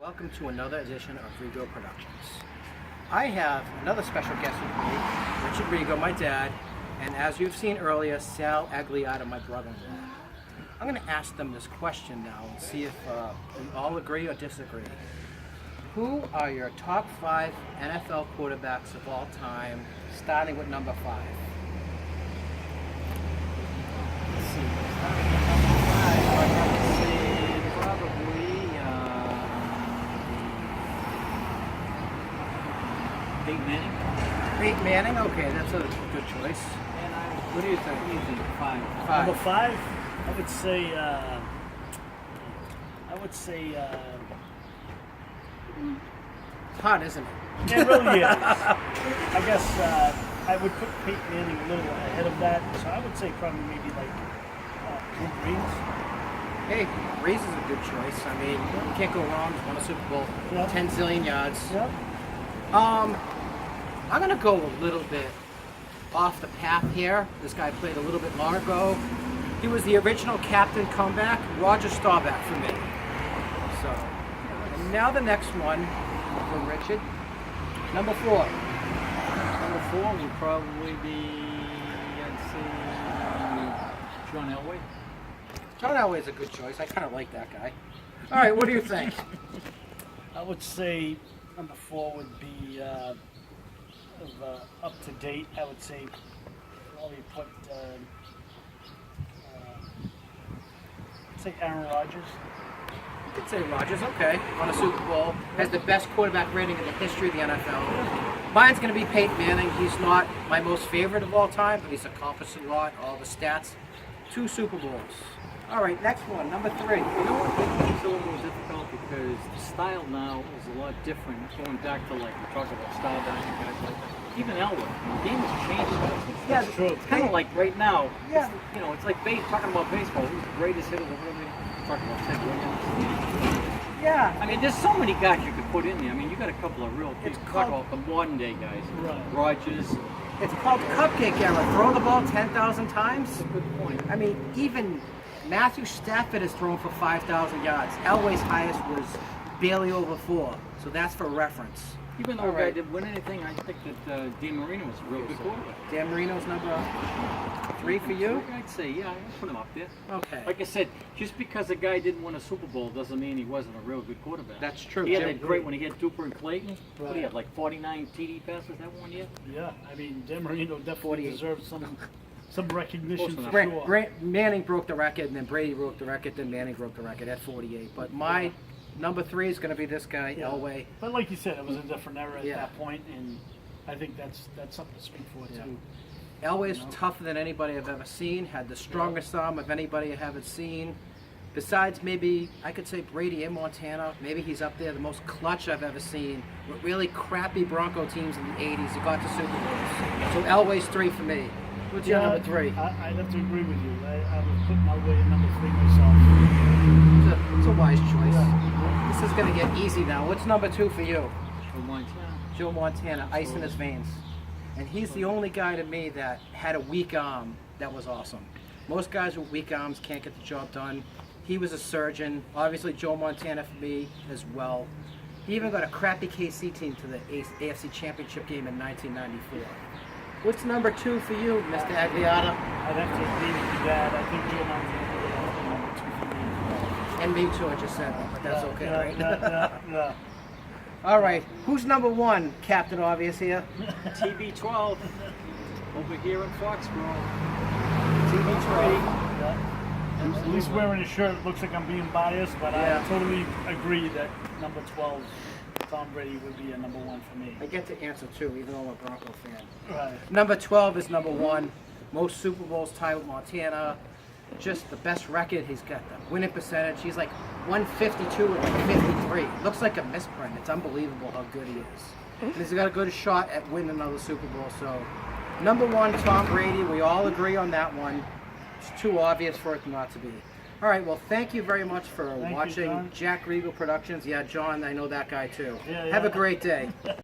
Welcome to another edition of Rigo Productions. I have another special guest with me, Richard Rigo, my dad, and as you've seen earlier, Sal Agliata, my brother-in-law. I'm going to ask them this question now and see if we all agree or disagree. Who are your top 5 NFL quarterbacks of all time, starting with number 5? Let's see. I'd say probably Peyton Manning. Peyton Manning? Okay, that's a good choice. And What do you think? what do you think? 5. Number 5, I would say, It's hot, isn't it? it really is. I guess I would put Peyton Manning a little ahead of that, so I would say probably maybe like Drew Brees. Hey, Brees is a good choice. I mean, you can't go wrong. He's won a Super Bowl, Yeah. 10 zillion yards. Yep. I'm going to go a little bit off the path here. This guy played a little bit long ago. He was the original captain comeback, Roger Staubach for me. So, and now the next one from Richard. Number 4. Number 4 would probably be, I'd say, John Elway. John Elway's a good choice. I kind of like that guy. All right, what do you think? I would say number 4 would be up to date. I would say probably put say Aaron Rodgers. You could say Rodgers, okay. Won a Super Bowl. Has the best quarterback rating in the history of the NFL. Mine's going to be Peyton Manning. He's not my most favorite of all time, but he's accomplished a lot, all the stats. 2 Super Bowls. All right, next one, number 3. You know what? I think it's a little more difficult because the style now is a lot different. Going back to like we talked about Staubach and guys like that. Even Elway, the game has changed. Yeah, That's true. It's kind of like right now. Yeah. It's like talking about baseball. Who's the greatest hitter? Talking about Ted Williams. Yeah. I mean, there's so many guys you could put in there. I mean, you got a couple of real. It's Talk called- about the modern day guys. Right. Rogers. It's called cupcake era. Throw the ball 10,000 times. That's a good point. I mean, even Matthew Stafford has thrown for 5,000 yards. Elway's highest was barely over 4. So that's for reference. Even though All a guy right. didn't win anything, I think that Dan Marino was a real good quarterback. Dan Marino's number 3 for you? I'd say, yeah, I'd put him up there. Okay. Like I said, just because a guy didn't win a Super Bowl doesn't mean he wasn't a real good quarterback. That's true. He had Jim. that great when he had Duper and Clayton. What, he Right. had like 49 TD passes that one year? Yeah, I mean, Dan Marino definitely 48. deserves some recognition Close for enough. sure. Manning broke the record, and then Brady broke the record, then Manning broke the record at 48. But my number 3 is going to be this guy, Yeah. Elway. But like you said, it was a different era at Yeah. that point, and I think that's something to speak for Yeah. too. Elway's tougher than anybody I've ever seen, had the strongest arm of anybody I haven't seen. Besides maybe, I could say Brady in Montana, maybe he's up there, the most clutch I've ever seen with really crappy Bronco teams in the 80s that got to Super Bowls. So Elway's 3 for me. What's your number 3? I'd have to agree with you. I was putting Elway at number 3 myself. It's a wise choice. Yeah. This is going to get easy now. What's number 2 for you? Joe Montana. Joe Montana, ice in his veins. And he's the only guy to me that had a weak arm that was awesome. Most guys with weak arms can't get the job done. He was a surgeon. Obviously, Joe Montana for me as well. He even got a crappy KC team to the AFC Championship game in 1994. What's number 2 for you, Mr. Agliata? I'd have to agree with you, Dad. I think Joe Montana would have number 2 for me. And me too, I just said that, but that's okay, right? Yeah. All right, who's number 1, Captain Obvious here? TB12 over here in Foxborough. TB12. At least wearing a shirt looks like I'm being biased, but Yeah. I totally agree that number 12, Tom Brady, would be a number 1 for me. I get to answer too, even though I'm a Bronco fan. Right. Number 12 is number 1. Most Super Bowls tied with Montana. Just the best record. He's got the winning percentage. He's like 152 and like 53. Looks like a misprint. It's unbelievable how good he is. And he's got a good shot at winning another Super Bowl. So, number 1, Tom Brady. We all agree on that one. It's too obvious for it not to be. All right, well, thank you very much for Thank you, watching John. Jack Rigo Productions. Yeah, John, I know that guy too. Yeah, Have a yeah. great day.